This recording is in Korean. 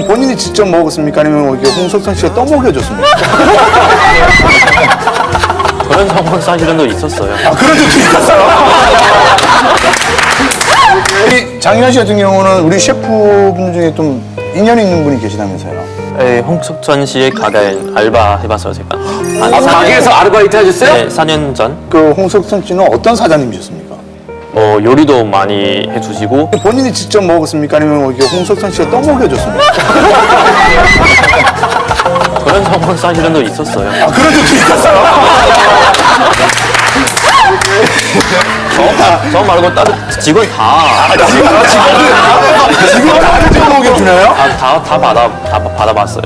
본인이 직접 먹었습니까? 아니면 이게 홍석천 씨가 떠먹여줬습니까? 그런 상황 사실은 또 있었어요. 아, 그런 적도 있었어요? 우리 장윤아 씨 같은 경우는 우리 셰프분 중에 좀 인연이 있는 분이 계시다면서요? 네, 홍석천 씨의 가게에 알바 해봤어요, 제가. 한 가게에서 아르바이트 하셨어요? 네, 4년 전. 그 홍석천 씨는 어떤 사장님이셨습니까? 요리도 많이 해주시고, 본인이 직접 먹었습니까? 아니면 이게 홍석천 씨가 떠먹여줬습니까? 그런 상황 사실은 또 있었어요. 아, 그런 적도 있었어요? 저 말고 다른 직원 다. 지금 다른 쪽 먹여주나요? 다 받아봤어요.